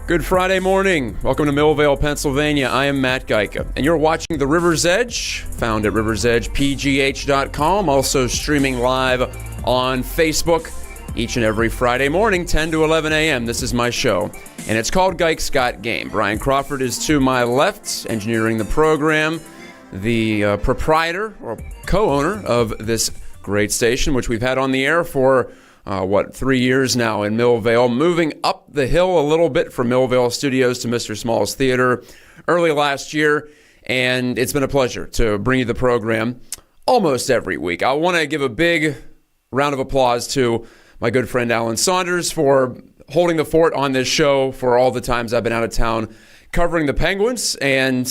Good Friday morning. Welcome to Millvale, Pennsylvania. I am Matt Geica, and you're watching The River's Edge, found at riversedgepgh.com, also streaming live on Facebook each and every Friday morning, 10 to 11 a.m. This is my show, and it's called Geike's Got Game. Brian Crawford is to my left, engineering the program, the proprietor or co-owner of this great station, which we've had on the air for 3 years now in Millvale, moving up the hill a little bit from Millvale Studios to Mr. Small's Theater early last year, and it's been a pleasure to bring you the program almost every week. I want to give a big round of applause to my good friend Alan Saunders for holding the fort on this show for all the times I've been out of town covering the Penguins. And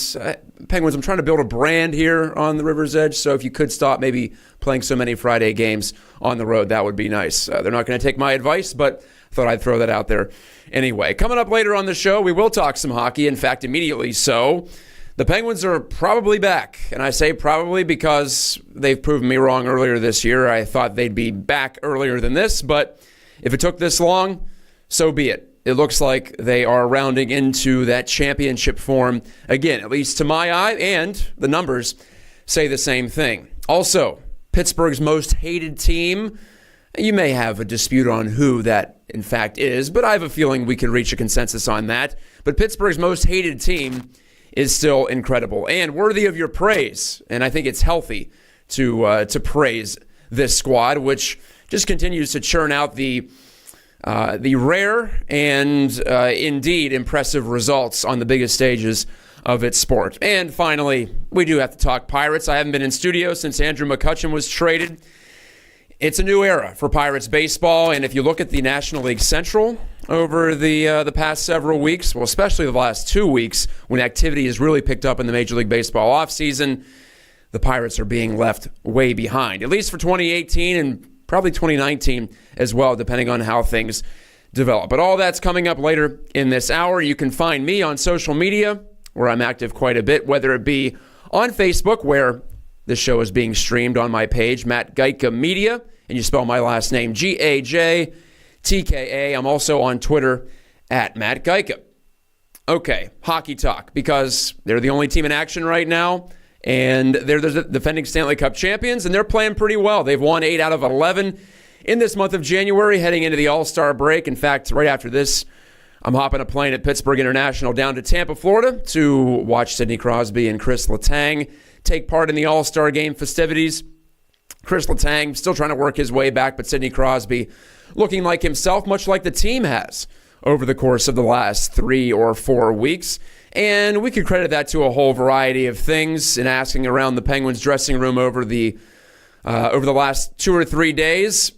Penguins, I'm trying to build a brand here on the River's Edge, so if you could stop maybe playing so many Friday games on the road, that would be nice. They're not going to take my advice, but I thought I'd throw that out there anyway. Coming up later on the show, we will talk some hockey. In fact, immediately so. The Penguins are probably back, and I say probably because they've proven me wrong earlier this year. I thought they'd be back earlier than this, but if it took this long, so be it. It looks like they are rounding into that championship form again, at least to my eye, and the numbers say the same thing. Also, Pittsburgh's most hated team. You may have a dispute on who that, in fact, is, but I have a feeling we can reach a consensus on that. But Pittsburgh's most hated team is still incredible and worthy of your praise, and I think it's healthy to praise this squad, which just continues to churn out the rare and indeed impressive results on the biggest stages of its sport. And finally, we do have to talk Pirates. I haven't been in studio since Andrew McCutchen was traded. It's a new era for Pirates baseball, and if you look at the National League Central over the past several weeks, well, especially the last 2 weeks, when activity has really picked up in the Major League Baseball offseason, the Pirates are being left way behind, at least for 2018 and probably 2019 as well, depending on how things develop. But all that's coming up later in this hour. You can find me on social media, where I'm active quite a bit, whether it be on Facebook, where this show is being streamed on my page, Matt Geica Media, and you spell my last name G-A-J-T-K-A. I'm also on Twitter at Matt Geica. Okay, hockey talk, because they're the only team in action right now. And they're the defending Stanley Cup champions, and they're playing pretty well. They've won 8 out of 11 in this month of January, heading into the All-Star break. In fact, right after this, I'm hopping a plane at Pittsburgh International down to Tampa, Florida, to watch Sidney Crosby and Chris Letang take part in the All-Star game festivities. Chris Letang still trying to work his way back, but Sidney Crosby looking like himself, much like the team has over the course of the last 3 or 4 weeks. And we could credit that to a whole variety of things. In asking around the Penguins dressing room over the last 2 or 3 days,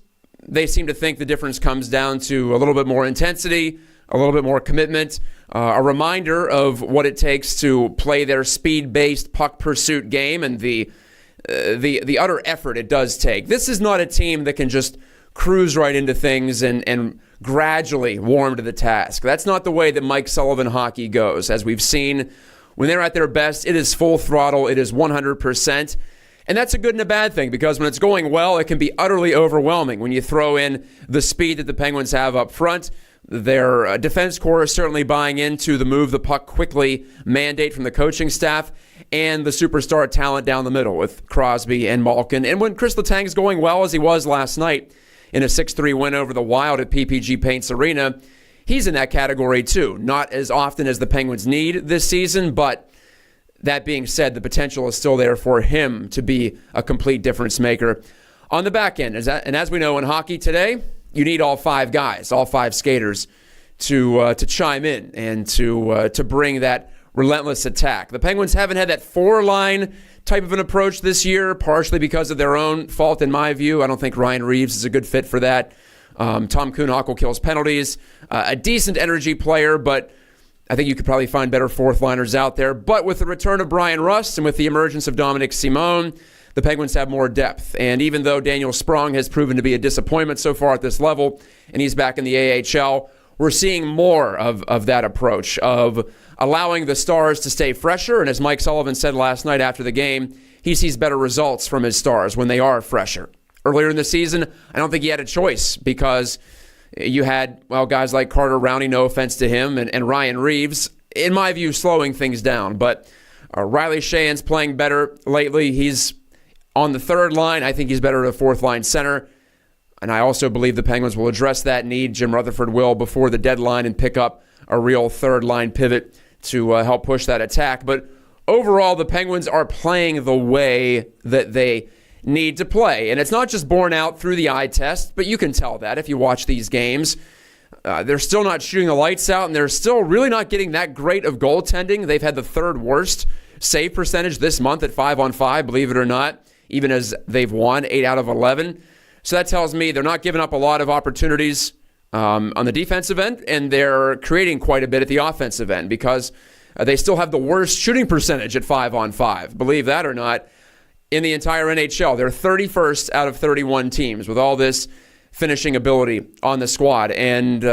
they seem to think the difference comes down to a little bit more intensity, a little bit more commitment, a reminder of what it takes to play their speed-based puck pursuit game and the utter effort it does take. This is not a team that can just cruise right into things and gradually warm to the task. That's not the way that Mike Sullivan hockey goes. As we've seen, when they're at their best, it is full throttle, it is 100%. And that's a good and a bad thing, because when it's going well, it can be utterly overwhelming when you throw in the speed that the Penguins have up front. Their defense corps is certainly buying into the move the puck quickly mandate from the coaching staff, and the superstar talent down the middle with Crosby and Malkin. And when Chris Letang is going well, as he was last night, in a 6-3 win over the Wild at PPG Paints Arena, he's in that category too. Not as often as the Penguins need this season, but that being said, the potential is still there for him to be a complete difference maker on the back end. And as we know in hockey today, you need all 5 guys, all 5 skaters to chime in and to bring that relentless attack. The Penguins haven't had that 4-line type of an approach this year, partially because of their own fault, in my view. I don't think Ryan Reeves is a good fit for that. Tom Kuhnhackl kills penalties. A decent energy player, but I think you could probably find better 4th-liners out there. But with the return of Brian Rust and with the emergence of Dominic Simone, the Penguins have more depth. And even though Daniel Sprong has proven to be a disappointment so far at this level, and he's back in the AHL, we're seeing more of that approach, of allowing the stars to stay fresher. And as Mike Sullivan said last night after the game, he sees better results from his stars when they are fresher. Earlier in the season, I don't think he had a choice, because You had, guys like Carter Rowney, no offense to him, and Ryan Reeves, in my view, slowing things down. But Riley Sheahan's playing better lately. He's on the third line. I think he's better at a fourth-line center. And I also believe the Penguins will address that need. Jim Rutherford will before the deadline and pick up a real third-line pivot to help push that attack. But overall, the Penguins are playing the way that they need to play. And it's not just borne out through the eye test, but you can tell that if you watch these games. They're still not shooting the lights out, and they're still really not getting that great of goaltending. They've had the third worst save percentage this month at 5-on-5, believe it or not, even as they've won 8 out of 11. So that tells me they're not giving up a lot of opportunities on the defensive end, and they're creating quite a bit at the offensive end because they still have the worst shooting percentage at 5-on-5. Believe that or not, in the entire NHL. They're 31st out of 31 teams with all this finishing ability on the squad. And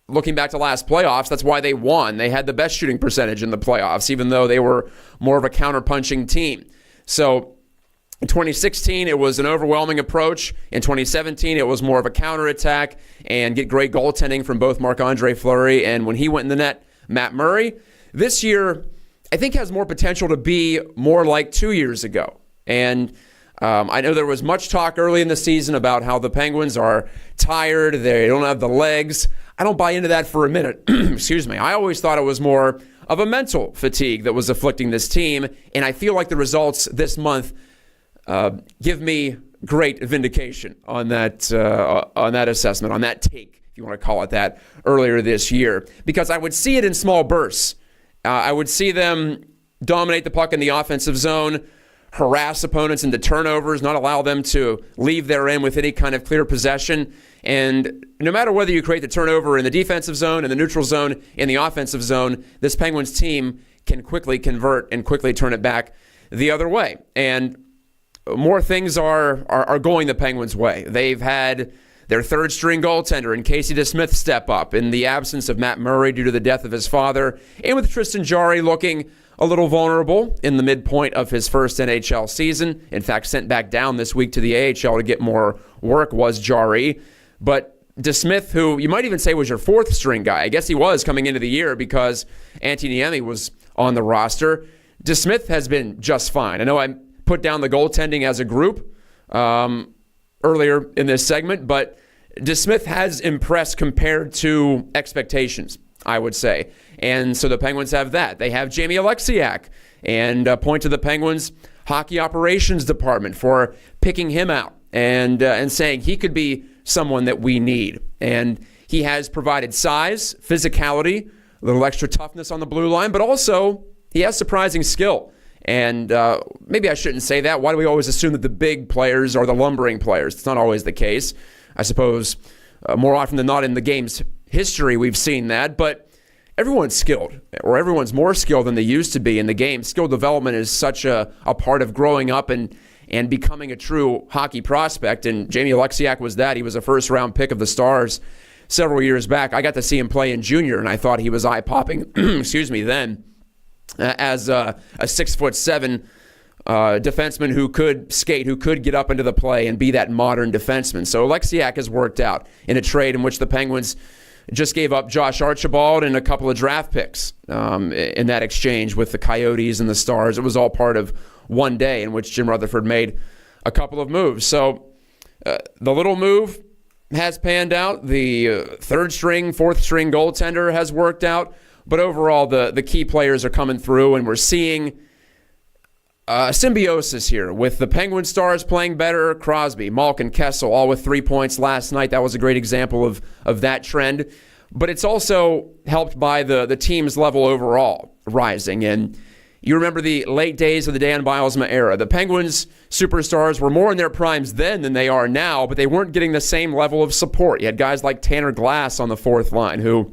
looking back to last playoffs, that's why they won. They had the best shooting percentage in the playoffs, even though they were more of a counter-punching team. So in 2016, it was an overwhelming approach. In 2017, it was more of a counterattack and get great goaltending from both Marc-Andre Fleury and when he went in the net, Matt Murray. This year, I think has more potential to be more like 2 years ago. And I know there was much talk early in the season about how the Penguins are tired, they don't have the legs. I don't buy into that for a minute. Excuse me. I always thought it was more of a mental fatigue that was afflicting this team, and I feel like the results this month give me great vindication on that assessment, on that take, if you want to call it that, earlier this year. Because I would see it in small bursts. I would see them dominate the puck in the offensive zone, harass opponents into turnovers, not allow them to leave their end with any kind of clear possession. And no matter whether you create the turnover in the defensive zone, in the neutral zone, in the offensive zone, this Penguins team can quickly convert and quickly turn it back the other way. And more things are going the Penguins' way. They've had their third-string goaltender in Casey DeSmith step up in the absence of Matt Murray due to the death of his father, and with Tristan Jarry looking a little vulnerable in the midpoint of his first NHL season. In fact, sent back down this week to the AHL to get more work was Jarry. But DeSmith, who you might even say was your fourth-string guy, I guess he was coming into the year because Antti Niemi was on the roster. DeSmith has been just fine. I know I put down the goaltending as a group earlier in this segment, but DeSmith has impressed compared to expectations, I would say. And so the Penguins have that. They have Jamie Alexiak, and point to the Penguins hockey operations department for picking him out and saying he could be someone that we need. And he has provided size, physicality, a little extra toughness on the blue line, but also he has surprising skill. And maybe I shouldn't say that. Why do we always assume that the big players are the lumbering players? It's not always the case. I suppose more often than not in the game's history we've seen that. But everyone's skilled, or everyone's more skilled than they used to be in the game. Skill development is such a part of growing up and becoming a true hockey prospect. And Jamie Alexiak was that. He was a first-round pick of the Stars several years back. I got to see him play in junior, and I thought he was eye-popping, then, as a 6'7" defenseman who could skate, who could get up into the play and be that modern defenseman. So Alexiak has worked out in a trade in which the Penguins just gave up Josh Archibald and a couple of draft picks in that exchange with the Coyotes and the Stars. It was all part of one day in which Jim Rutherford made a couple of moves. So the little move has panned out. The third-string, fourth-string goaltender has worked out. But overall, the key players are coming through, and we're seeing symbiosis here with the Penguin Stars playing better, Crosby, Malkin, Kessel, all with 3 points last night. That was a great example of that trend. But it's also helped by the team's level overall rising. And you remember the late days of the Dan Bylsma era. The Penguins superstars were more in their primes then than they are now, but they weren't getting the same level of support. You had guys like Tanner Glass on the fourth line who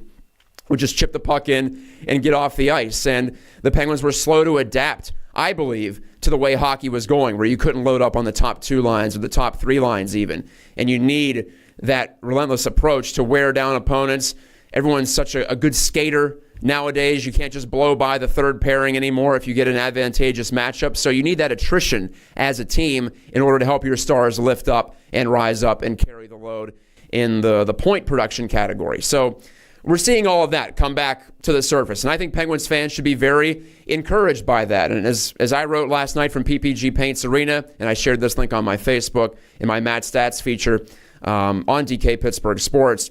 would just chip the puck in and get off the ice. And the Penguins were slow to adapt, I believe, to the way hockey was going, where you couldn't load up on the top two lines or the top three lines even. And you need that relentless approach to wear down opponents. Everyone's such a good skater nowadays. You can't just blow by the third pairing anymore if you get an advantageous matchup. So you need that attrition as a team in order to help your stars lift up and rise up and carry the load in the point production category. So we're seeing all of that come back to the surface, and I think Penguins fans should be very encouraged by that. And as I wrote last night from PPG Paints Arena, and I shared this link on my Facebook in my Matt Stats feature on DK Pittsburgh Sports,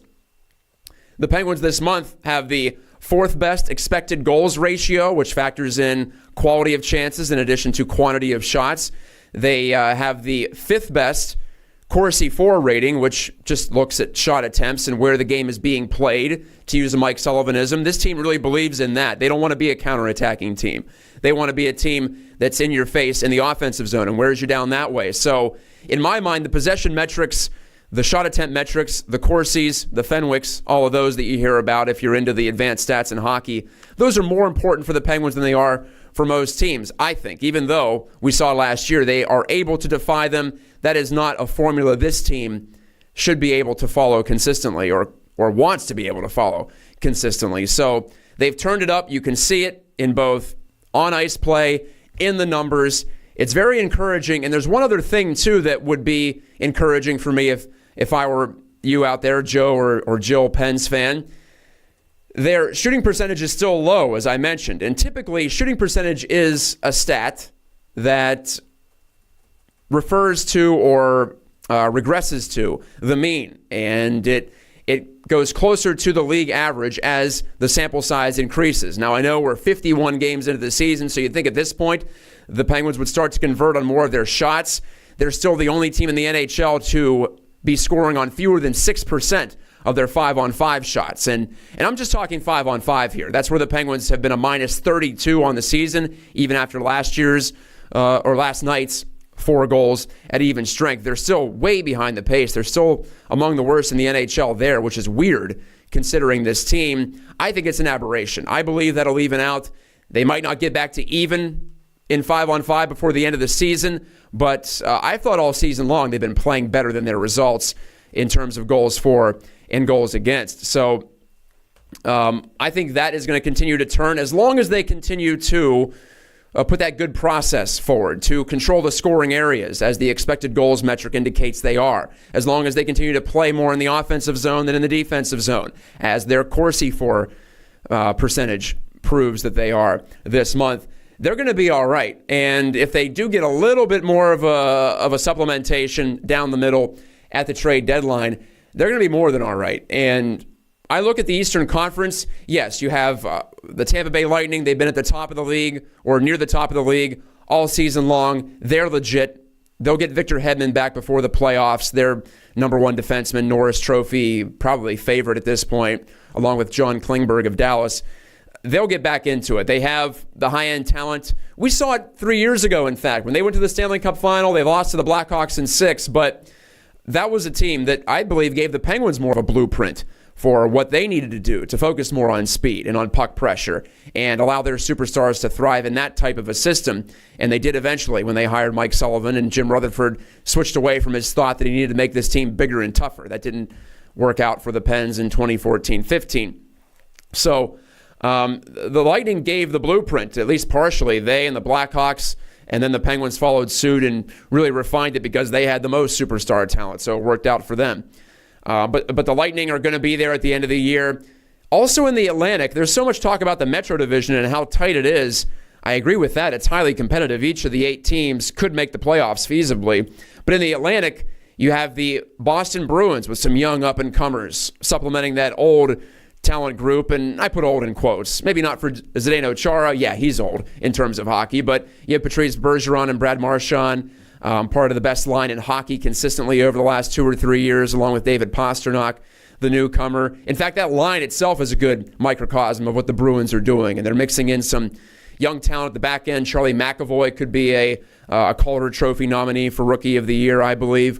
the Penguins this month have the fourth best expected goals ratio, which factors in quality of chances in addition to quantity of shots. They have the fifth best Corsi 4 rating, which just looks at shot attempts and where the game is being played, to use a Mike Sullivanism. This team really believes in that. They don't want to be a counterattacking team. They want to be a team that's in your face in the offensive zone and wears you down that way. So in my mind, the possession metrics, the shot attempt metrics, the Corsis, the Fenwicks, all of those that you hear about if you're into the advanced stats in hockey, those are more important for the Penguins than they are for most teams, I think. Even though we saw last year they are able to defy them, that is not a formula this team should be able to follow consistently or wants to be able to follow consistently. So they've turned it up. You can see it in both on-ice play, in the numbers. It's very encouraging. And there's one other thing, too, that would be encouraging for me if I were you out there, Joe or Jill Penn's fan. Their shooting percentage is still low, as I mentioned. And typically, shooting percentage is a stat that refers to or regresses to the mean. And it goes closer to the league average as the sample size increases. Now, I know we're 51 games into the season, so you'd think at this point the Penguins would start to convert on more of their shots. They're still the only team in the NHL to be scoring on fewer than 6% of their 5-on-5 shots. And I'm just talking 5-on-5 here. That's where the Penguins have been a minus 32 on the season, even after last night's 4 goals at even strength. They're still way behind the pace. They're still among the worst in the NHL there, which is weird considering this team. I think it's an aberration. I believe that'll even out. They might not get back to even in 5-on-5 before the end of the season, but I thought all season long they've been playing better than their results in terms of goals for and goals against. So I think that is going to continue to turn as long as they continue to put that good process forward to control the scoring areas, as the expected goals metric indicates they are, as long as they continue to play more in the offensive zone than in the defensive zone, as their Corsi 4 percentage proves that they are this month. They're going to be all right. And if they do get a little bit more of a supplementation down the middle at the trade deadline, they're going to be more than all right. And I look at the Eastern Conference. Yes, you have the Tampa Bay Lightning. They've been at the top of the league or near the top of the league all season long. They're legit. They'll get Victor Hedman back before the playoffs. They're number one defenseman, Norris Trophy, probably favorite at this point, along with John Klingberg of Dallas. They'll get back into it. They have the high-end talent. We saw it 3 years ago, in fact. When they went to the Stanley Cup final, they lost to the Blackhawks in 6, but that was a team that I believe gave the Penguins more of a blueprint for what they needed to do to focus more on speed and on puck pressure and allow their superstars to thrive in that type of a system. And they did eventually when they hired Mike Sullivan, and Jim Rutherford switched away from his thought that he needed to make this team bigger and tougher. That didn't work out for the Pens in 2014-15. So the Lightning gave the blueprint, at least partially. They and the Blackhawks and then the Penguins followed suit and really refined it because they had the most superstar talent, so it worked out for them. But the Lightning are going to be there at the end of the year. Also in the Atlantic, there's so much talk about the Metro Division and how tight it is. I agree with that. It's highly competitive. Each of the 8 teams could make the playoffs feasibly. But in the Atlantic, you have the Boston Bruins with some young up-and-comers supplementing that old talent group, and I put old in quotes. Maybe not for Zdeno Chara. Yeah, he's old in terms of hockey, but you have Patrice Bergeron and Brad Marchand, part of the best line in hockey consistently over the last 2 or 3 years, along with David Pastrnak, the newcomer. In fact, that line itself is a good microcosm of what the Bruins are doing, and they're mixing in some young talent at the back end. Charlie McAvoy could be a Calder Trophy nominee for Rookie of the Year, I believe.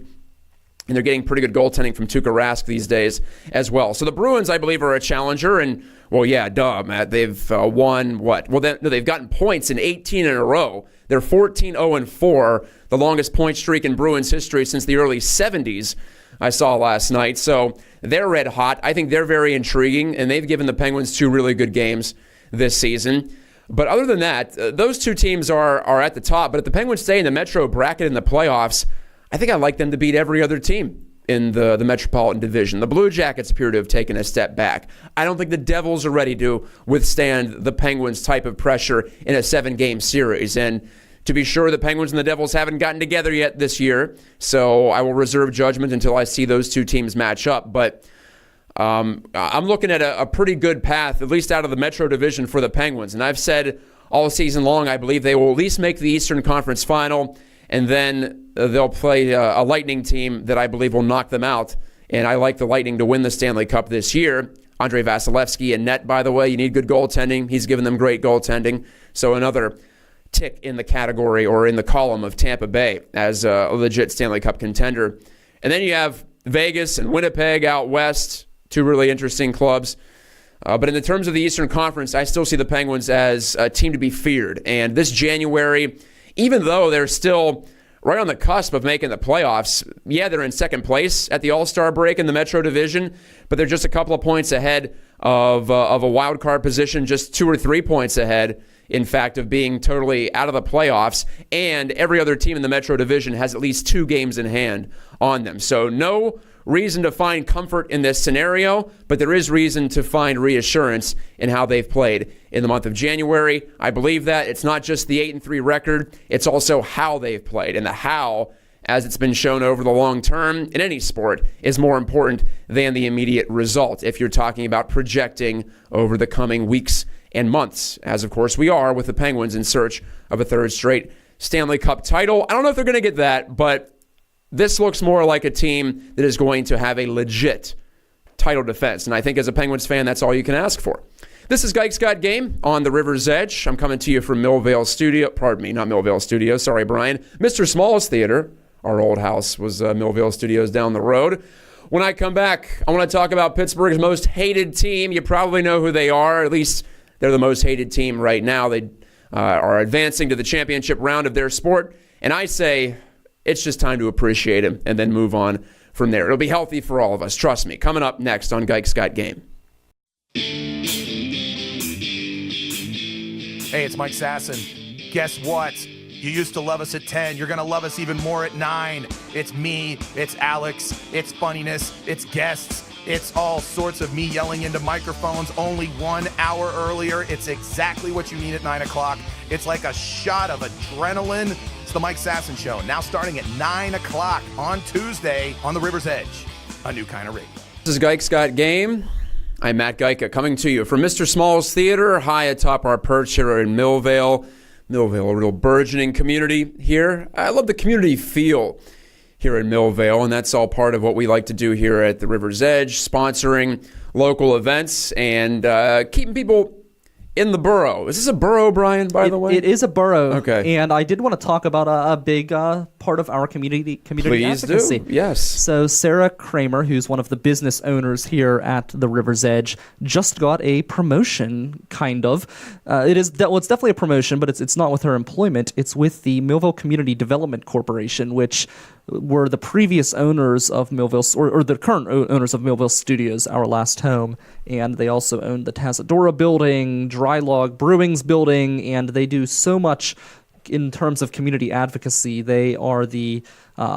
And they're getting pretty good goaltending from Tuukka Rask these days as well. So the Bruins, I believe, are a challenger. And, well, yeah, duh, Matt. They've won what? Well, they've gotten points in 18 in a row. They're 14-0-4, the longest point streak in Bruins history since the early 70s, I saw last night. So they're red hot. I think they're very intriguing, and they've given the Penguins 2 really good games this season. But other than that, those 2 teams are at the top. But if the Penguins stay in the Metro bracket in the playoffs, I think I'd like them to beat every other team in the Metropolitan Division. The Blue Jackets appear to have taken a step back. I don't think the Devils are ready to withstand the Penguins' type of pressure in a 7-game series. And to be sure, the Penguins and the Devils haven't gotten together yet this year, so I will reserve judgment until I see those two teams match up. But I'm looking at a pretty good path, at least out of the Metro Division for the Penguins. And I've said all season long, I believe they will at least make the Eastern Conference Final, and then they'll play a Lightning team that I believe will knock them out. And I like the Lightning to win the Stanley Cup this year. Andrei Vasilevsky in net, by the way. You need good goaltending. He's given them great goaltending. So another tick in the category or in the column of Tampa Bay as a legit Stanley Cup contender. And then you have Vegas and Winnipeg out west, two really interesting clubs. But in the terms of the Eastern Conference, I still see the Penguins as a team to be feared. And this January, even though they're still right on the cusp of making the playoffs, yeah, they're in second place at the All-Star break in the Metro Division, but they're just a couple of points ahead of a wild card position, just 2 or 3 points ahead, in fact, of being totally out of the playoffs. And every other team in the Metro Division has at least 2 games in hand on them. So no reason to find comfort in this scenario, but there is reason to find reassurance in how they've played in the month of January. I believe that it's not just the 8-3 record, it's also how they've played. And the how, as it's been shown over the long term in any sport, is more important than the immediate result if you're talking about projecting over the coming weeks and months, as of course we are with the Penguins in search of a third straight Stanley Cup title. I don't know if they're going to get that, but this looks more like a team that is going to have a legit title defense. And I think as a Penguins fan, that's all you can ask for. This is Gike's Got Game on the River's Edge. I'm coming to you from Millvale Studio. Pardon me, not Millvale Studio. Sorry, Brian. Mr. Small's Theater. Our old house was Millvale Studios down the road. When I come back, I want to talk about Pittsburgh's most hated team. You probably know who they are. At least they're the most hated team right now. They are advancing to the championship round of their sport. And I say it's just time to appreciate him and then move on from there. It'll be healthy for all of us. Trust me. Coming up next on Gike's Got Game. Hey, it's Mike Sasson. Guess what? You used to love us at 10. You're going to love us even more at 9. It's me. It's Alex. It's funniness. It's guests. It's all sorts of me yelling into microphones only 1 hour earlier. It's exactly what you need at 9 o'clock. It's like a shot of adrenaline. It's the Mike Sasson Show, now starting at 9 o'clock on Tuesday on the River's Edge, a new kind of radio. This is Gike's Got Game. I'm Matt Geica coming to you from Mr. Small's Theater, high atop our perch here in Millvale. Millvale, a real burgeoning community here. I love the community feel here in Millvale, and that's all part of what we like to do here at the River's Edge, sponsoring local events and keeping people in the borough. Is this a borough, Brian, by the way? It is a borough. Okay. And I did want to talk about a big part of our community Please advocacy. Do. Yes. So Sarah Kramer, who's one of the business owners here at the River's Edge, just got a promotion, kind of. It's definitely a promotion, but it's not with her employment. It's with the Millvale Community Development Corporation, which were the previous owners of Millvale, or the current owners of Millvale Studios, our last home. And they also own the Tazadora building, Dry Log Brewing's building, and they do so much in terms of community advocacy. They are the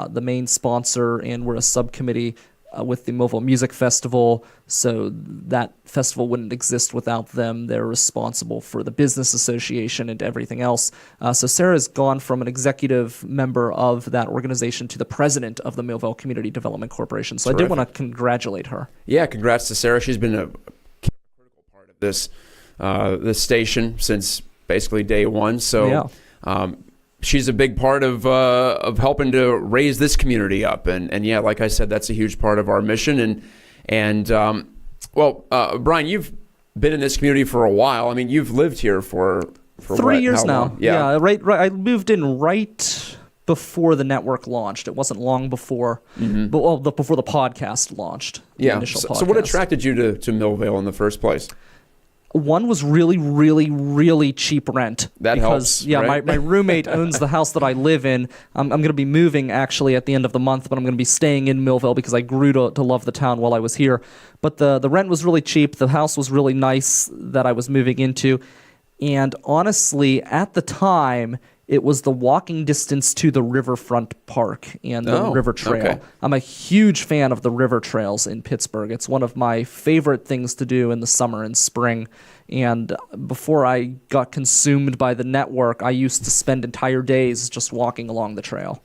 main sponsor, and we're a subcommittee with the Millvale Music Festival, so that festival wouldn't exist without them. They're responsible for the business association and everything else. So Sarah's gone from an executive member of that organization to the president of the Millvale Community Development Corporation. So Terrific. I did want to congratulate her. Yeah, congrats to Sarah. She's been a critical part of this station since basically day one. So Yeah. She's a big part of helping to raise this community up, and yeah, like I said, that's a huge part of our mission. And Brian, you've been in this community for a while. I mean, you've lived here for 3 years how now. long? Yeah, right. I moved in right before the network launched. It wasn't long before, before the podcast launched. The initial podcast. So what attracted you to Millvale in the first place? One was really, really, really cheap rent. That helps, Yeah, right? my roommate owns the house that I live in. I'm going to be moving actually at the end of the month, but I'm going to be staying in Millvale because I grew to love the town while I was here. But the rent was really cheap. The house was really nice that I was moving into. And honestly, at the time, it was the walking distance to the riverfront park and the river trail. Okay. I'm a huge fan of the river trails in Pittsburgh. It's one of my favorite things to do in the summer and spring. And before I got consumed by the network, I used to spend entire days just walking along the trail.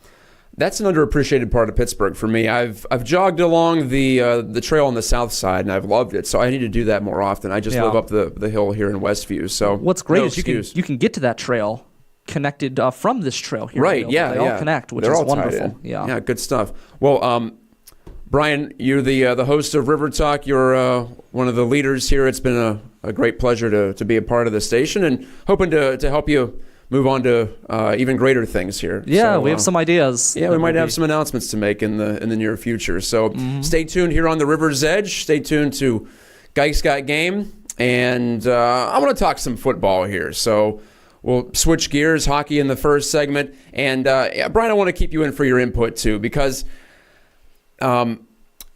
That's an underappreciated part of Pittsburgh for me. I've jogged along the trail on the south side, and I've loved it. So I need to do that more often. I just live up the hill here in Westview. So what's great no is excuse. you can get to that trail connected from this trail here. Right, They all connect, which They're is all tied wonderful. in. Yeah, good stuff. Well, Brian, you're the host of River Talk. You're one of the leaders here. It's been a great pleasure to be a part of the station, and hoping to help you move on to even greater things here. Yeah, so, we have some ideas. Yeah, we might have some announcements to make in the near future. So stay tuned here on the River's Edge. Stay tuned to Geik's Got Game, and I want to talk some football here. So we'll switch gears, hockey in the first segment. And Brian, I want to keep you in for your input too, because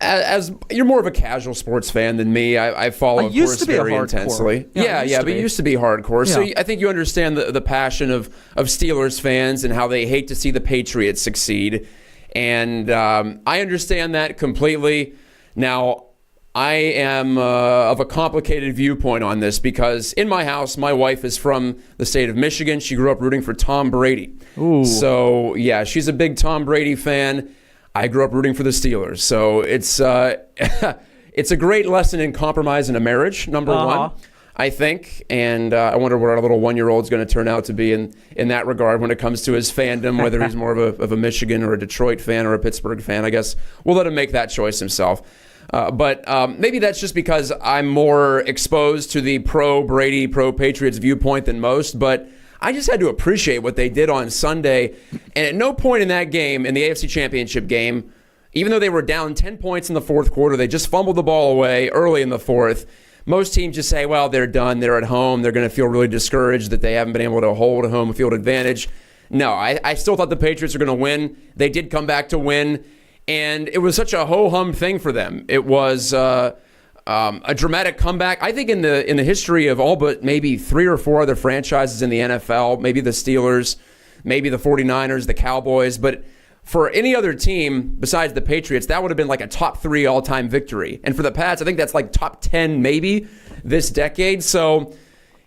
as you're more of a casual sports fan than me, I follow, of course, very intensely. Yeah, but it used to be hardcore. So I think you understand the passion of Steelers fans and how they hate to see the Patriots succeed. And I understand that completely. Now, I am of a complicated viewpoint on this because in my house, my wife is from the state of Michigan. She grew up rooting for Tom Brady. Ooh. So, yeah, she's a big Tom Brady fan. I grew up rooting for the Steelers. So it's it's a great lesson in compromise in a marriage, number one, I think. And I wonder what our little 1-year-old is going to turn out to be in that regard when it comes to his fandom, whether he's more of a Michigan or a Detroit fan or a Pittsburgh fan. I guess we'll let him make that choice himself. But maybe that's just because I'm more exposed to the pro-Brady, pro-Patriots viewpoint than most. But I just had to appreciate what they did on Sunday. And at no point in that game, in the AFC Championship game, even though they were down 10 points in the fourth quarter, they just fumbled the ball away early in the fourth. Most teams just say, well, they're done. They're at home. They're going to feel really discouraged that they haven't been able to hold a home field advantage. No, I still thought the Patriots were going to win. They did come back to win. And it was such a ho-hum thing for them. It was a dramatic comeback. I think in the history of all but maybe 3 or 4 other franchises in the NFL, maybe the Steelers, maybe the 49ers, the Cowboys, but for any other team besides the Patriots, that would have been like a top 3 all-time victory. And for the Pats, I think that's like top 10 maybe this decade. So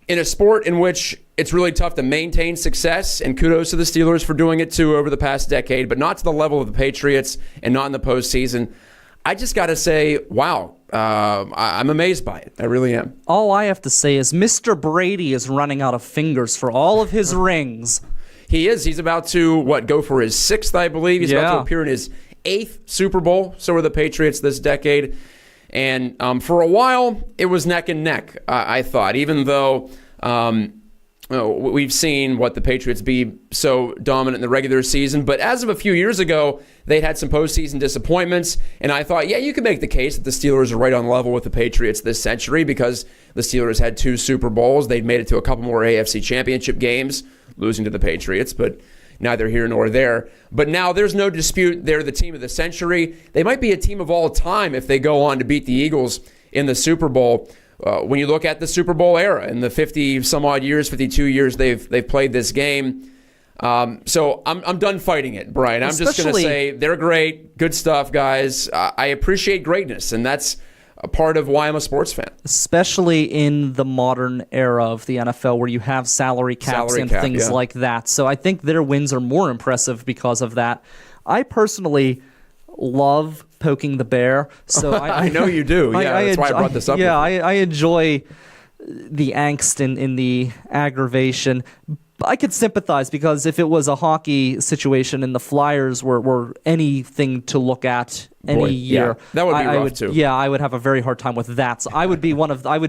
in a sport in which it's really tough to maintain success, and kudos to the Steelers for doing it too over the past decade, but not to the level of the Patriots and not in the postseason, I just got to say, wow, I'm amazed by it. I really am. All I have to say is Mr. Brady is running out of fingers for all of his rings. He is. He's about to, go for his 6th, I believe. He's about to appear in his 8th Super Bowl. So are the Patriots this decade. And for a while, it was neck and neck, I thought, even though we've seen the Patriots be so dominant in the regular season. But as of a few years ago, they'd had some postseason disappointments. And I thought, you could make the case that the Steelers are right on level with the Patriots this century because the Steelers had 2 Super Bowls. They'd made it to a couple more AFC Championship games, losing to the Patriots, but neither here nor there. But now there's no dispute they're the team of the century. They might be a team of all time if they go on to beat the Eagles in the Super Bowl. When you look at the Super Bowl era, in the 50-some-odd years, 52 years they've played this game. So I'm done fighting it, Brian. I'm just going to say they're great, good stuff, guys. I appreciate greatness, and that's a part of why I'm a sports fan. Especially in the modern era of the NFL where you have salary caps and things like that. So I think their wins are more impressive because of that. I personally love poking the bear. So I know you do. That's why I brought this up. Yeah, I enjoy the angst in the aggravation. I could sympathize because if it was a hockey situation and the Flyers were anything to look at any year, that would be rough too. Yeah, I would have a very hard time with that. So I would be one of those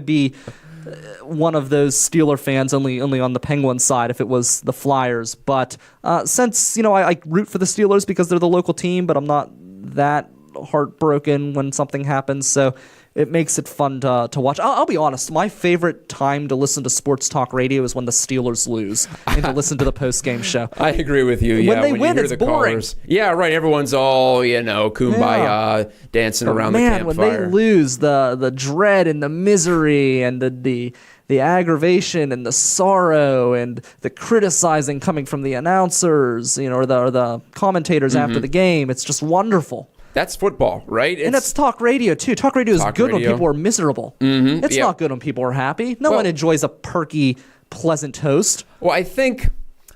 Steeler fans only on the Penguin side if it was the Flyers. But since I root for the Steelers because they're the local team, but I'm not that heartbroken when something happens. So it makes it fun to watch. I'll be honest. My favorite time to listen to sports talk radio is when the Steelers lose and to listen to the post-game show. I agree with you. When they win, it's boring. Callers. Yeah, right. Everyone's all, kumbaya, dancing around the campfire. When they lose, the dread and the misery and the the aggravation and the sorrow and the criticizing coming from the announcers, or the commentators after the game. It's just wonderful. That's football, right? And it's talk radio, too. Talk radio is good when people are miserable. It's not good when people are happy. No one enjoys a perky, pleasant host. Well, I think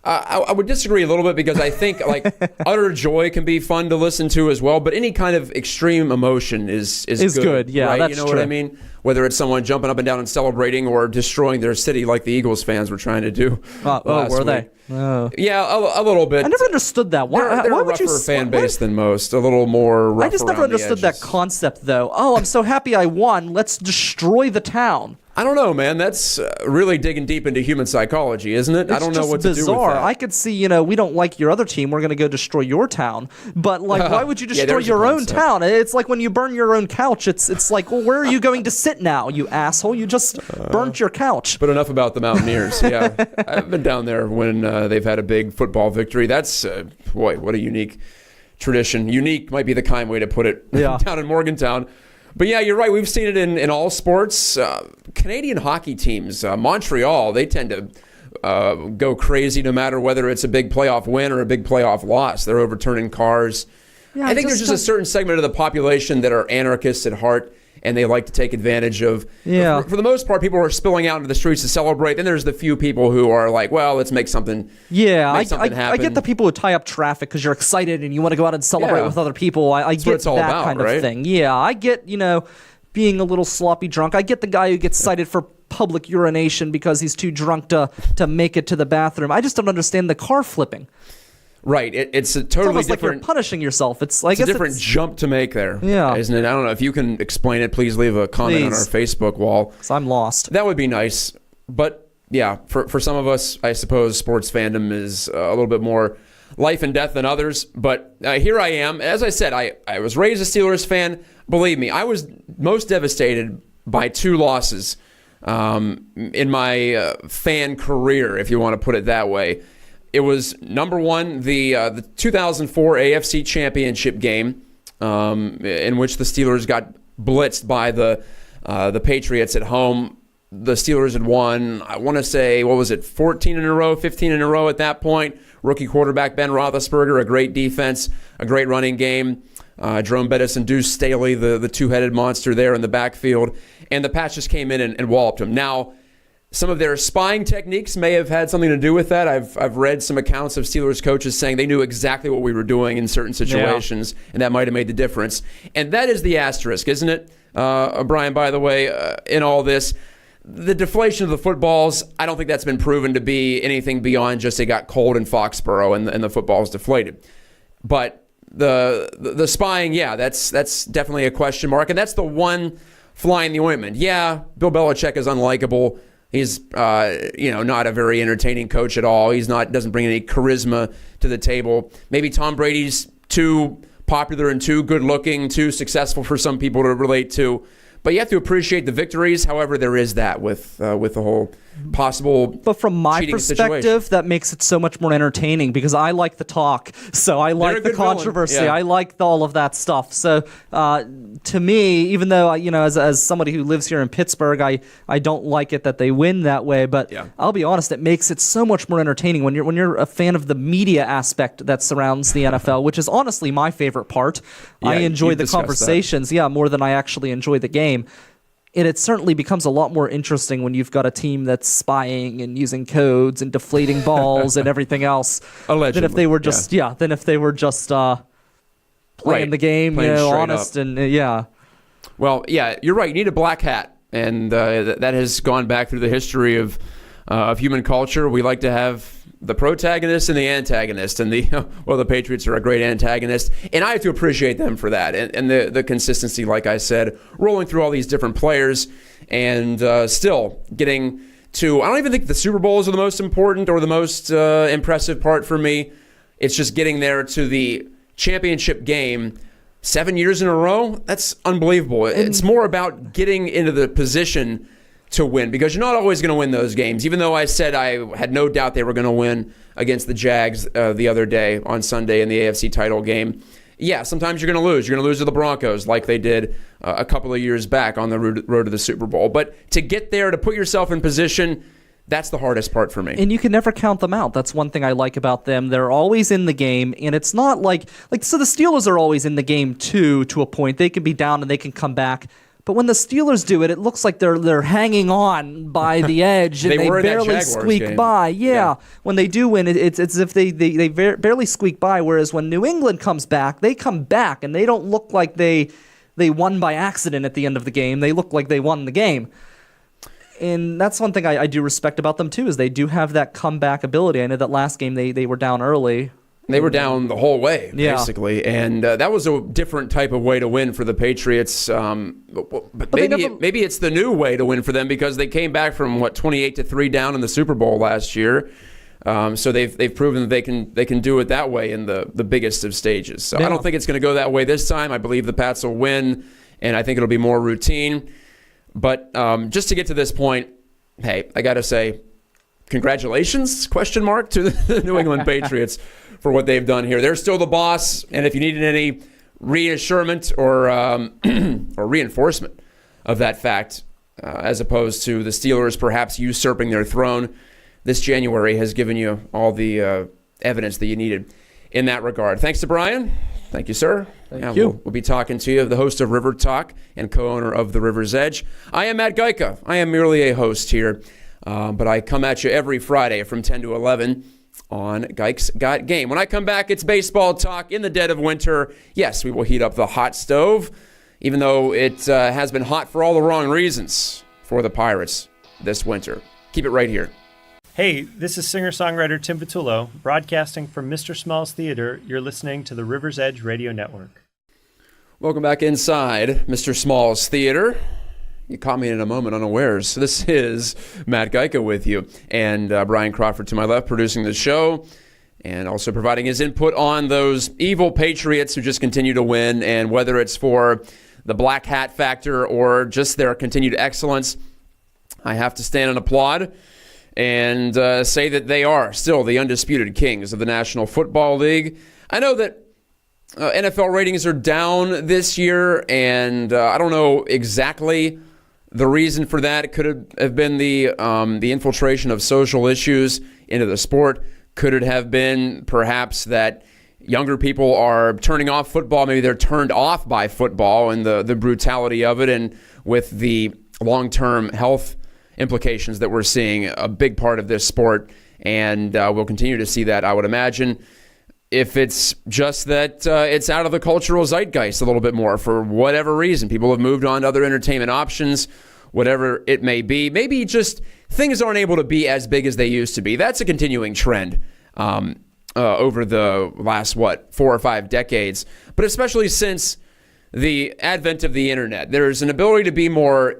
I would disagree a little bit, because I think utter joy can be fun to listen to as well, but any kind of extreme emotion is good. Yeah, right? that's You know true. what I mean? Whether it's someone jumping up and down and celebrating or destroying their city like the Eagles fans were trying to do. Were they? Oh. Yeah, a little bit. I never understood that. They're why a would you rougher fan base than most. A little more rough. I just never around the understood that edges. concept, though. Oh, I'm so happy I won. Let's destroy the town. I don't know, man. That's really digging deep into human psychology, isn't it? I don't know what to do with bizarre. that. I could see, we don't like your other team. We're going to go destroy your town. But why would you destroy there's a your own concept. town? It's like when you burn your own couch. It's like, well, where are you going to sit now, you asshole? You just burnt your couch. But enough about the Mountaineers. Yeah, I've been down there when they've had a big football victory. That's boy, what a unique tradition. Unique might be the kind way to put it. Yeah. Down in Morgantown. But yeah, you're right. We've seen it in all sports. Canadian hockey teams, Montreal, they tend to go crazy no matter whether it's a big playoff win or a big playoff loss. They're overturning cars. Yeah, I think there's just a certain segment of the population that are anarchists at heart, and they like to take advantage of. Yeah. For the most part, people are spilling out into the streets to celebrate. Then there's the few people who are like, well, let's make something. Yeah, make something I happen. get the people who tie up traffic because you're excited and you want to go out and celebrate Yeah. with other people. I what get it's all that about, kind right? of thing. Yeah, I get, being a little sloppy drunk. I get the guy who gets cited for public urination because he's too drunk to make it to the bathroom. I just don't understand the car flipping. Right. It's a It's totally almost like you're different. punishing yourself. It's It's a different jump to make there, Yeah. isn't it? I don't know if you can explain it. Please leave a comment on our Please. Facebook wall. So I'm lost. That would be nice. But yeah, for some of us, I suppose sports fandom is a little bit more life and death than others. But here I am. As I said, I was raised a Steelers fan. Believe me, I was most devastated by 2 losses in my fan career, if you want to put it that way. It was, number one, the 2004 AFC Championship game, in which the Steelers got blitzed by the Patriots at home. The Steelers had won, I want to say, 14 in a row, 15 in a row at that point. Rookie quarterback Ben Roethlisberger, a great defense, a great running game. Jerome Bettis and Deuce Staley, the two-headed monster there in the backfield. And the Pats just came in and walloped them. Now, some of their spying techniques may have had something to do with that. I've read some accounts of Steelers coaches saying they knew exactly what we were doing in certain situations, and that might have made the difference. And that is the asterisk, isn't it, Brian, by the way, in all this? The deflation of the footballs, I don't think that's been proven to be anything beyond just it got cold in Foxborough and the footballs deflated. But the spying, yeah, that's definitely a question mark. And that's the one fly in the ointment. Yeah, Bill Belichick is unlikable. He's not a very entertaining coach at all. Doesn't bring any charisma to the table. Maybe Tom Brady's too popular and too good looking, too successful for some people to relate to. But you have to appreciate the victories. However, there is that with the whole possible But from my cheating perspective, situation. that makes it so much more entertaining because I like the talk. So I a like the good villain. controversy. Yeah. I like all of that stuff. So to me, even though, as somebody who lives here in Pittsburgh, I don't like it that they win that way. But Yeah. I'll be honest, it makes it so much more entertaining when you're a fan of the media aspect that surrounds the NFL, which is honestly my favorite part. Yeah, I enjoy you've the discussed that. conversations, more than I actually enjoy the game. And it certainly becomes a lot more interesting when you've got a team that's spying and using codes and deflating balls and everything else. Allegedly, Than if they were just playing Right, the game, playing straight honest up. and Well, yeah, you're right. You need a black hat, and that has gone back through the history of human culture. We like to have the protagonist and the antagonist, and the Patriots are a great antagonist, and I have to appreciate them for that, and the consistency, like I said, rolling through all these different players, and still getting to. I don't even think the Super Bowls are the most important or the most impressive part for me. It's just getting there to the championship game 7 years in a row. That's unbelievable. It's more about getting into the position to win, because you're not always going to win those games. Even though I said I had no doubt they were going to win against the Jags the other day on Sunday in the AFC title game, yeah, sometimes you're going to lose. You're going to lose to the Broncos like they did a couple of years back on the road to the Super Bowl. But to get there, to put yourself in position, that's the hardest part for me. And you can never count them out. That's one thing I like about them. They're always in the game, and it's not so the Steelers are always in the game too, to a point. They can be down and they can come back. But when the Steelers do it, it looks like they're hanging on by the edge and they barely squeak by. Yeah. When they do win, it's as if they barely squeak by, whereas when New England comes back, they come back, and they don't look like they won by accident at the end of the game. They look like they won the game. And that's one thing I do respect about them, too, is they do have that comeback ability. I know that last game they were down early. They were down the whole way, basically, and that was a different type of way to win for the Patriots. But maybe it's the new way to win for them because they came back from 28-3 down in the Super Bowl last year. So they've proven that they can do it that way in the biggest of stages. So I don't think it's going to go that way this time. I believe the Pats will win, and I think it'll be more routine. But just to get to this point, hey, I got to say, congratulations, question mark, to the New England Patriots for what they've done here. They're still the boss, and if you needed any reassurance or reinforcement of that fact, as opposed to the Steelers perhaps usurping their throne, this January has given you all the evidence that you needed in that regard. Thanks to Brian. Thank you, sir. Thank you. We'll be talking to you, the host of River Talk and co-owner of the River's Edge. I am Matt Geica. I am merely a host here, but I come at you every Friday from 10 to 11 on Gike's Got Game. When I come back, it's baseball talk in the dead of winter. Yes, we will heat up the hot stove, even though it has been hot for all the wrong reasons for the Pirates this winter. Keep it right here. Hey, this is singer-songwriter Tim Patullo, broadcasting from Mr. Small's Theater. You're listening to the River's Edge Radio Network. Welcome back inside Mr. Small's Theater. You caught me in a moment unawares. This is Matt Geica with you, and Brian Crawford to my left producing the show, and also providing his input on those evil Patriots who just continue to win, and whether it's for the black hat factor or just their continued excellence, I have to stand and applaud and say that they are still the undisputed kings of the National Football League. I know that NFL ratings are down this year, and I don't know exactly the reason for that. It could have been the infiltration of social issues into the sport. Could it have been perhaps that younger people are turning off football? Maybe they're turned off by football and the brutality of it, and with the long-term health implications that we're seeing, a big part of this sport, and we'll continue to see that, I would imagine. If it's just that it's out of the cultural zeitgeist a little bit more for whatever reason, people have moved on to other entertainment options, whatever it may be. Maybe just things aren't able to be as big as they used to be. That's a continuing trend over the last, 4 or 5 decades, but especially since the advent of the internet. There's an ability to be more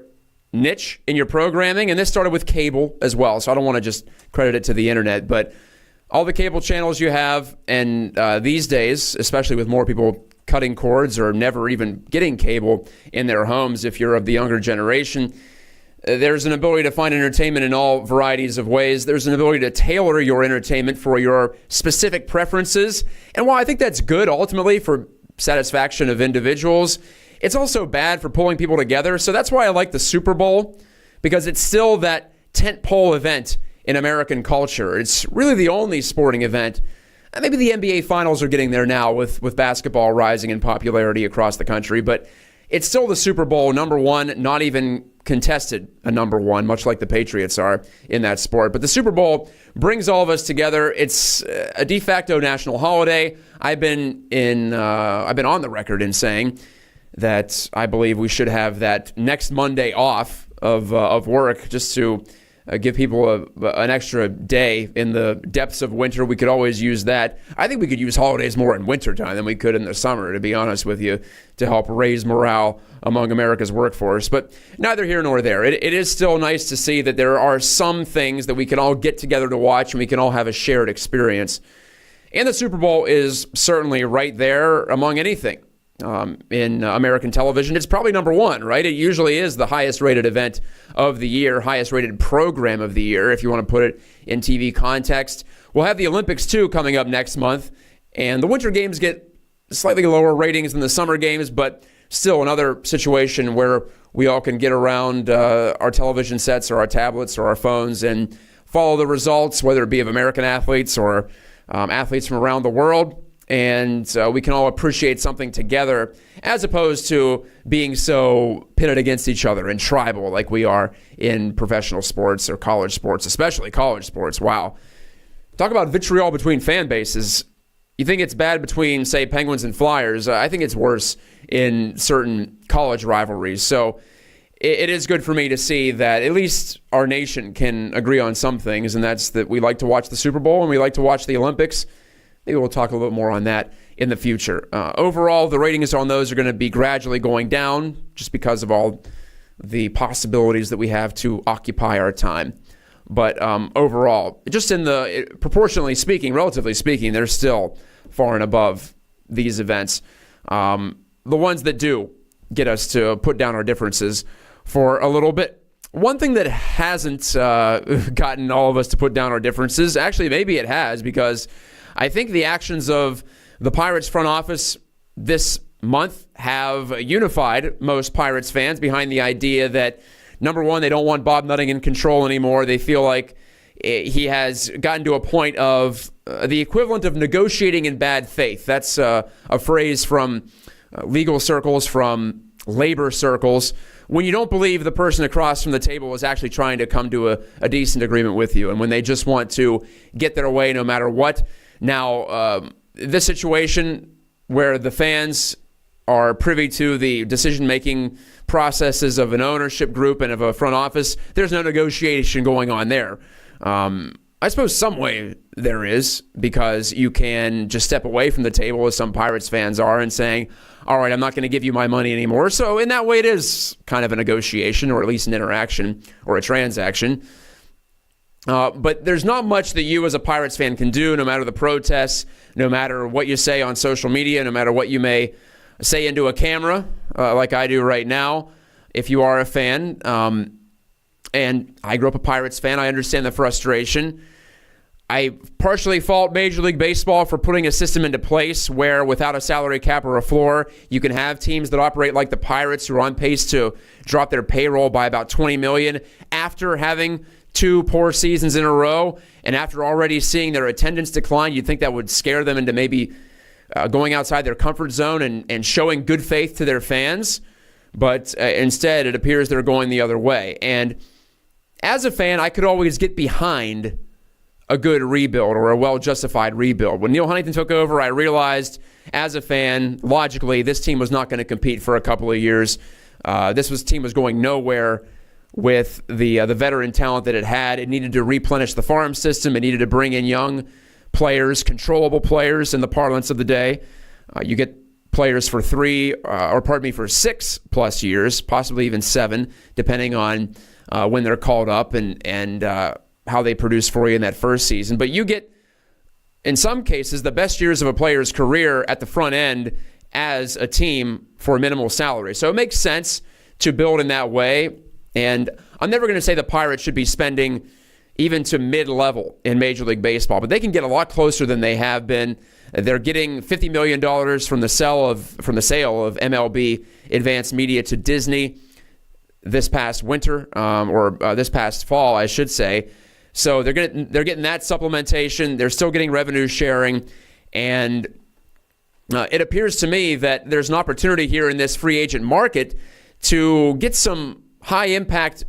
niche in your programming, and this started with cable as well, so I don't want to just credit it to the internet, but all the cable channels you have, and these days, especially with more people cutting cords or never even getting cable in their homes, if you're of the younger generation, there's an ability to find entertainment in all varieties of ways. There's an ability to tailor your entertainment for your specific preferences, and while I think that's good ultimately for satisfaction of individuals, it's also bad for pulling people together. So that's why I like the Super Bowl, because it's still that tentpole event in American culture. It's really the only sporting event. Maybe the NBA Finals are getting there now with basketball rising in popularity across the country, but it's still the Super Bowl, number one, not even contested a number one, much like the Patriots are in that sport. But the Super Bowl brings all of us together. It's a de facto national holiday. I've been on the record in saying that I believe we should have that next Monday off of work just to give people an extra day in the depths of winter. We could always use that. I think we could use holidays more in wintertime than we could in the summer, to be honest with you, to help raise morale among America's workforce. But neither here nor there. It is still nice to see that there are some things that we can all get together to watch and we can all have a shared experience. And the Super Bowl is certainly right there among anything. In American television, it's probably number one, right? It usually is the highest rated event of the year, highest rated program of the year, if you want to put it in TV context. We'll have the Olympics, too, coming up next month, and the Winter Games get slightly lower ratings than the summer games, but still another situation where we all can get around our television sets or our tablets or our phones and follow the results, whether it be of American athletes or athletes from around the world. And we can all appreciate something together as opposed to being so pitted against each other and tribal like we are in professional sports or college sports, especially college sports. Wow. Talk about vitriol between fan bases. You think it's bad between, say, Penguins and Flyers. I think it's worse in certain college rivalries. So it is good for me to see that at least our nation can agree on some things, and that's that we like to watch the Super Bowl and we like to watch the Olympics. Maybe we'll talk a little bit more on that in the future. Overall, the ratings on those are going to be gradually going down just because of all the possibilities that we have to occupy our time. But overall, just proportionally speaking, relatively speaking, they're still far and above these events. The ones that do get us to put down our differences for a little bit. One thing that hasn't gotten all of us to put down our differences, actually maybe it has, because I think the actions of the Pirates front office this month have unified most Pirates fans behind the idea that, number one, they don't want Bob Nutting in control anymore. They feel like he has gotten to a point of the equivalent of negotiating in bad faith. That's a phrase from legal circles, from labor circles, when you don't believe the person across from the table is actually trying to come to a decent agreement with you, and when they just want to get their way no matter what. Now, this situation where the fans are privy to the decision-making processes of an ownership group and of a front office, there's no negotiation going on there. I suppose some way there is, because you can just step away from the table, as some Pirates fans are, and saying, all right, I'm not going to give you my money anymore. So in that way, it is kind of a negotiation, or at least an interaction or a transaction. But there's not much that you as a Pirates fan can do, no matter the protests, no matter what you say on social media, no matter what you may say into a camera, like I do right now, if you are a fan. And I grew up a Pirates fan. I understand the frustration. I partially fault Major League Baseball for putting a system into place where, without a salary cap or a floor, you can have teams that operate like the Pirates, who are on pace to drop their payroll by about $20 million after having 2 poor seasons in a row, and after already seeing their attendance decline. You'd think that would scare them into maybe going outside their comfort zone and showing good faith to their fans. But instead, it appears they're going the other way. And as a fan, I could always get behind a good rebuild or a well-justified rebuild. When Neil Huntington took over, I realized as a fan, logically, this team was not going to compete for a couple of years. This team was going nowhere with the veteran talent that it had. It needed to replenish the farm system. It needed to bring in young players, controllable players in the parlance of the day. You get players for 6 plus years, possibly even 7, depending on when they're called up and how they produce for you in that first season. But you get, in some cases, the best years of a player's career at the front end as a team for a minimal salary. So it makes sense to build in that way. And I'm never going to say the Pirates should be spending even to mid-level in Major League Baseball, but they can get a lot closer than they have been. They're getting $50 million from the sale of MLB Advanced Media to Disney this past winter, or this past fall, I should say. So they're getting that supplementation. They're still getting revenue sharing, and it appears to me that there's an opportunity here in this free agent market to get some high-impact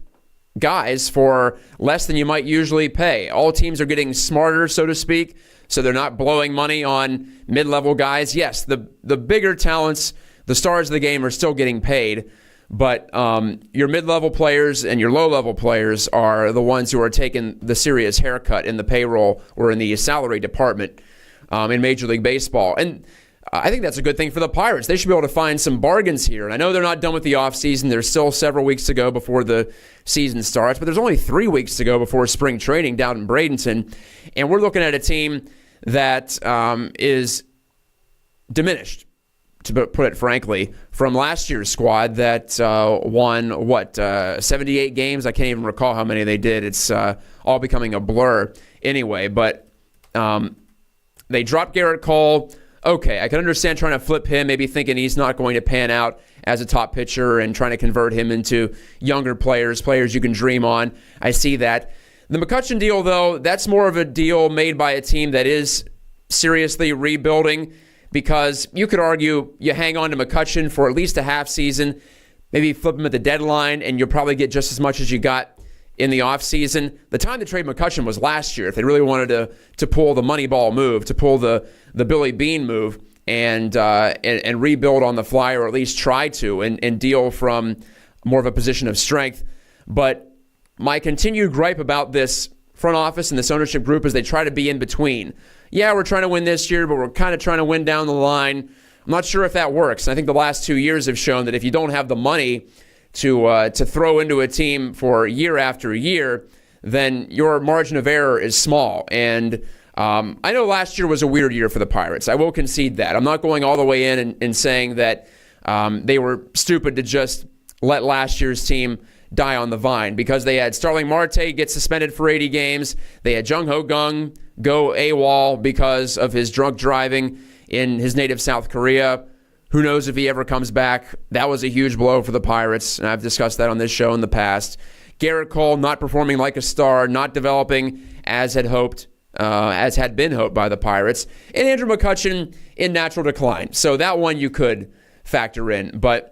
guys for less than you might usually pay. All teams are getting smarter, so to speak, so they're not blowing money on mid-level guys. Yes, the bigger talents, the stars of the game, are still getting paid, but your mid-level players and your low-level players are the ones who are taking the serious haircut in the payroll or in the salary department in Major League Baseball. And I think that's a good thing for the Pirates. They should be able to find some bargains here. And I know they're not done with the offseason. There's still several weeks to go before the season starts, but there's only 3 weeks to go before spring training down in Bradenton. And we're looking at a team that is diminished, to put it frankly, from last year's squad that won, 78 games? I can't even recall how many they did. It's all becoming a blur anyway. But they dropped Garrett Cole, okay, I can understand trying to flip him, maybe thinking he's not going to pan out as a top pitcher and trying to convert him into younger players you can dream on. I see that. The McCutchen deal, though, that's more of a deal made by a team that is seriously rebuilding, because you could argue you hang on to McCutchen for at least a half season, maybe flip him at the deadline, and you'll probably get just as much as you got in the offseason. The time to trade McCutchen was last year if they really wanted to pull the Moneyball move, to pull the Billy Bean move and rebuild on the fly, or at least try to, and deal from more of a position of strength. But my continued gripe about this front office and this ownership group is they try to be in between. Yeah, we're trying to win this year, but we're kind of trying to win down the line. I'm not sure if that works. And I think the last 2 years have shown that if you don't have the money to throw into a team for year after year, then your margin of error is small. And I know last year was a weird year for the Pirates. I will concede that. I'm not going all the way in and saying that they were stupid to just let last year's team die on the vine, because they had Starling Marte get suspended for 80 games. They had Jung Ho Gung go AWOL because of his drunk driving in his native South Korea. Who knows if he ever comes back? That was a huge blow for the Pirates, and I've discussed that on this show in the past. Garrett Cole not performing like a star, not developing as had been hoped by the Pirates, and Andrew McCutchen in natural decline. So that one you could factor in, but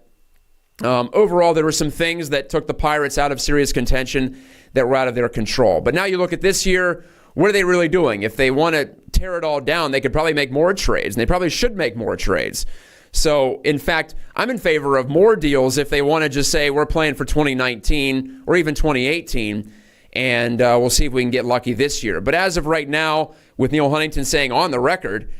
overall, there were some things that took the Pirates out of serious contention that were out of their control. But now you look at this year, what are they really doing? If they want to tear it all down, they could probably make more trades, and they probably should make more trades. So, in fact, I'm in favor of more deals if they want to just say we're playing for 2019 or even 2018, and we'll see if we can get lucky this year. But as of right now, with Neil Huntington saying on the record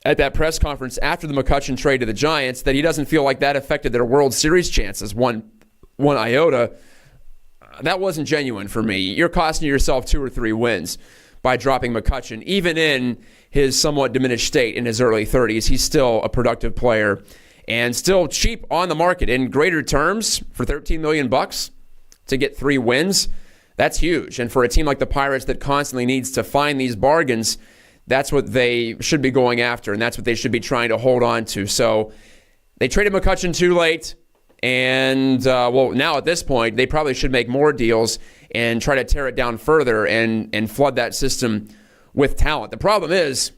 at that press conference after the McCutchen trade to the Giants that he doesn't feel like that affected their World Series chances one iota, that wasn't genuine for me. You're costing yourself 2 or 3 wins by dropping McCutchen. Even in his somewhat diminished state in his early 30s, he's still a productive player and still cheap on the market. In greater terms, for $13 million to get 3 wins, that's huge. And for a team like the Pirates that constantly needs to find these bargains, that's what they should be going after, and that's what they should be trying to hold on to. So they traded McCutchen too late, and, now at this point, they probably should make more deals and try to tear it down further and flood that system with talent. The problem is,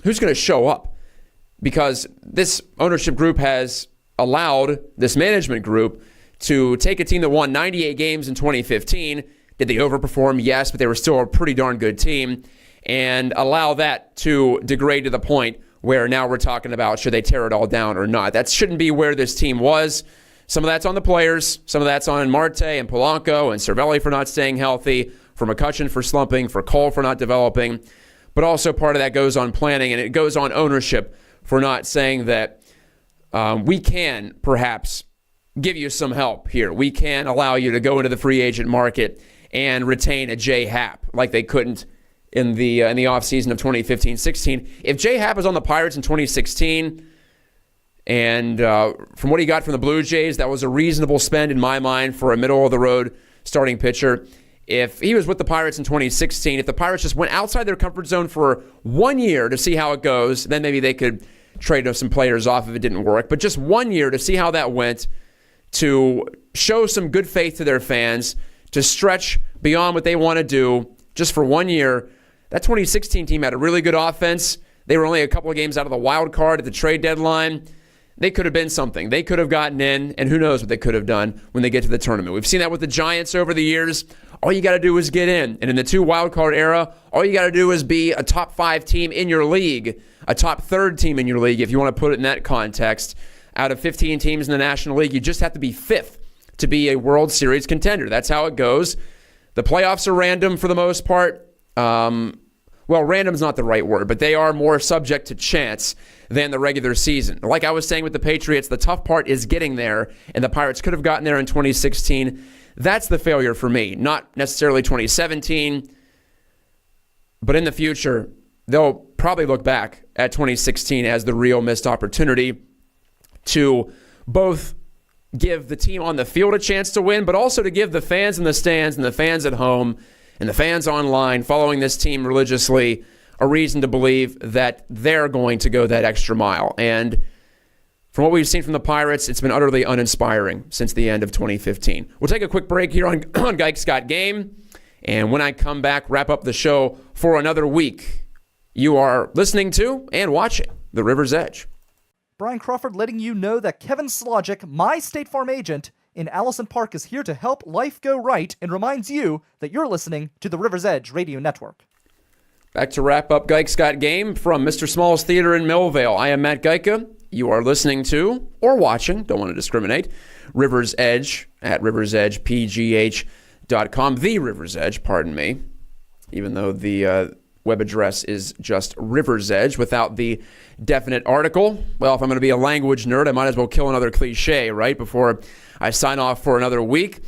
who's going to show up? Because this ownership group has allowed this management group to take a team that won 98 games in 2015. Did they overperform? Yes, but they were still a pretty darn good team. And allow that to degrade to the point where now we're talking about should they tear it all down or not. That shouldn't be where this team was. Some of that's on the players. Some of that's on Marte and Polanco and Cervelli for not staying healthy, for McCutchen for slumping, for Cole for not developing. But also part of that goes on planning, and it goes on ownership for not saying that we can perhaps give you some help here. We can allow you to go into the free agent market and retain a J. Happ like they couldn't in the offseason of 2015-16. If J. Happ was on the Pirates in 2016, and from what he got from the Blue Jays, that was a reasonable spend in my mind for a middle-of-the-road starting pitcher. If he was with the Pirates in 2016, if the Pirates just went outside their comfort zone for 1 year to see how it goes, then maybe they could trade some players off if it didn't work. But just 1 year to see how that went, to show some good faith to their fans, to stretch beyond what they want to do just for 1 year. That 2016 team had a really good offense. They were only a couple of games out of the wild card at the trade deadline. They could have been something. They could have gotten in, and who knows what they could have done when they get to the tournament. We've seen that with the Giants over the years. All you got to do is get in. And in the 2 wild card era, all you got to do is be a top 5 team in your league, a top 3rd team in your league, if you want to put it in that context. Out of 15 teams in the National League, you just have to be 5th to be a World Series contender. That's how it goes. The playoffs are random for the most part. Well, random's not the right word, but they are more subject to chance than the regular season. Like I was saying with the Patriots, the tough part is getting there, and the Pirates could have gotten there in 2016. That's the failure for me, not necessarily 2017, but in the future, they'll probably look back at 2016 as the real missed opportunity to both give the team on the field a chance to win, but also to give the fans in the stands and the fans at home and the fans online following this team religiously a reason to believe that they're going to go that extra mile. And from what we've seen from the Pirates, it's been utterly uninspiring since the end of 2015. We'll take a quick break here on Gike's Got Game. And when I come back, wrap up the show for another week. You are listening to and watching The River's Edge. Brian Crawford letting you know that Kevin Slogic, my State Farm agent in Allison Park, is here to help life go right and reminds you that you're listening to the River's Edge Radio Network. Back to wrap up Gike's Got Game from Mr. Small's Theater in Millvale. I am Matt Geica. You are listening to or watching, don't want to discriminate, River's Edge at riversedgepgh.com. The River's Edge, pardon me, even though the web address is just River's Edge without the definite article. Well, if I'm going to be a language nerd, I might as well kill another cliche, right, before I sign off for another week.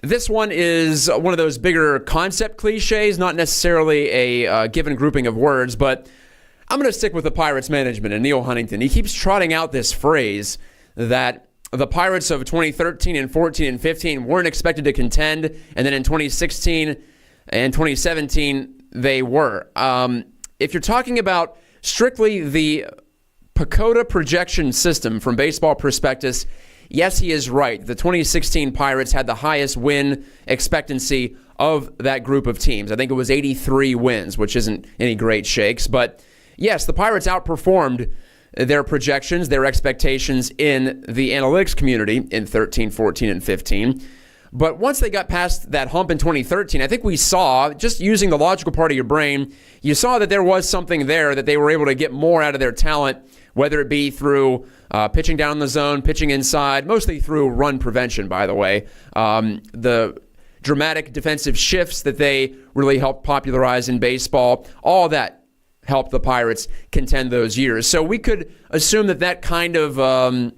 This one is one of those bigger concept cliches, not necessarily a given grouping of words, but I'm going to stick with the Pirates management and Neil Huntington. He keeps trotting out this phrase that the Pirates of 2013 and 14 and 15 weren't expected to contend, and then in 2016 and 2017, they were. If you're talking about strictly the PECOTA projection system from Baseball Prospectus, yes, he is right. The 2016 Pirates had the highest win expectancy of that group of teams. I think it was 83 wins, which isn't any great shakes, but yes, the Pirates outperformed their projections, their expectations in the analytics community in 13, 14, and 15. But once they got past that hump in 2013, I think we saw, just using the logical part of your brain, you saw that there was something there, that they were able to get more out of their talent, whether it be through pitching down the zone, pitching inside, mostly through run prevention, by the way. The dramatic defensive shifts that they really helped popularize in baseball, all that helped the Pirates contend those years. So we could assume that that kind of a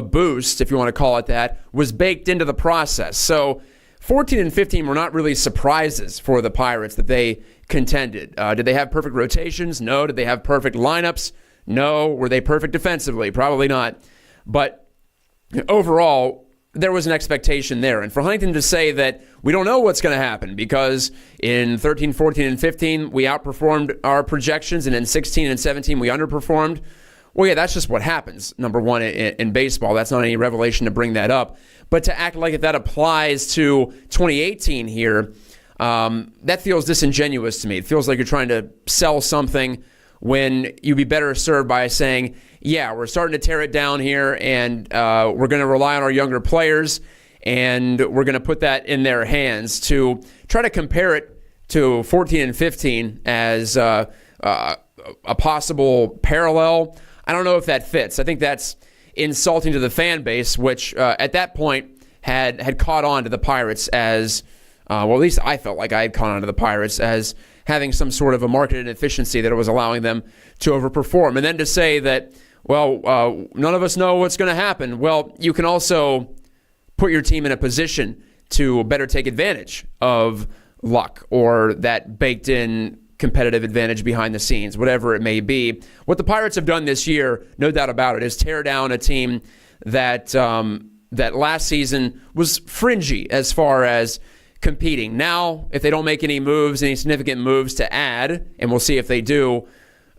boost, if you want to call it that, was baked into the process. So 14 and 15 were not really surprises for the Pirates that they contended. Did they have perfect rotations? No. Did they have perfect lineups? No. Were they perfect defensively? Probably not. But overall, there was an expectation there. And for Huntington to say that we don't know what's going to happen because in 13, 14, and 15, we outperformed our projections, and in 16 and 17, we underperformed. Well, yeah, that's just what happens, number one, in baseball. That's not any revelation to bring that up. But to act like that applies to 2018 here, that feels disingenuous to me. It feels like you're trying to sell something when you'd be better served by saying, yeah, we're starting to tear it down here, and we're going to rely on our younger players, and we're going to put that in their hands. To try to compare it to 14 and 15 as a possible parallel, I don't know if that fits. I think that's insulting to the fan base, which at that point had caught on to the Pirates as, well, at least I felt like I had caught on to the Pirates as having some sort of a market inefficiency that was allowing them to overperform. And then to say that, well, none of us know what's going to happen. Well, you can also put your team in a position to better take advantage of luck or that baked-in competitive advantage behind the scenes, whatever it may be. What the Pirates have done this year, no doubt about it, is tear down a team that that last season was fringy as far as competing. Now, if they don't make any moves, any significant moves to add, and we'll see if they do,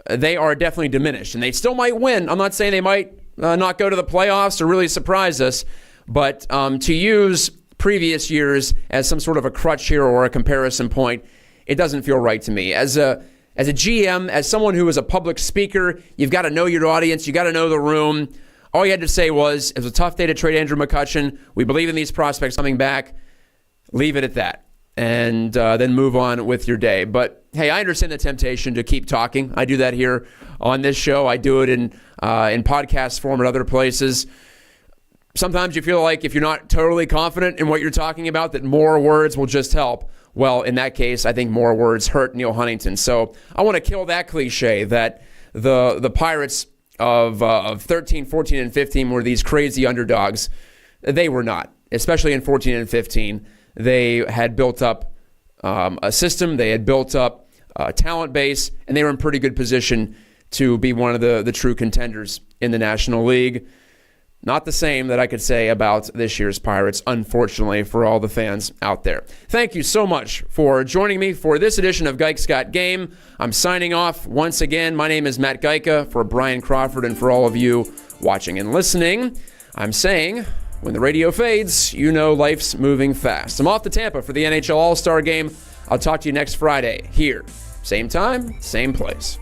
they are definitely diminished. And they still might win. I'm not saying they might not go to the playoffs or really surprise us, but to use previous years as some sort of a crutch here or a comparison point, it doesn't feel right to me. As a GM, as someone who is a public speaker, you've got to know your audience. You got to know the room. All you had to say was, it was a tough day to trade Andrew McCutchen. We believe in these prospects coming back. Leave it at that, and then move on with your day. But hey, I understand the temptation to keep talking. I do that here on this show. I do it in podcast form and other places. Sometimes you feel like if you're not totally confident in what you're talking about, that more words will just help. Well, in that case, I think more words hurt Neil Huntington. So I want to kill that cliche that the Pirates of 13, 14, and 15 were these crazy underdogs. They were not, especially in 14 and 15. They had built up a system. They had built up a talent base, and they were in pretty good position to be one of the true contenders in the National League. Not the same that I could say about this year's Pirates, unfortunately, for all the fans out there. Thank you so much for joining me for this edition of Gike's Got Game. I'm signing off once again. My name is Matt Geica. For Brian Crawford and for all of you watching and listening, I'm saying, when the radio fades, you know life's moving fast. I'm off to Tampa for the NHL All-Star Game. I'll talk to you next Friday here. Same time, same place.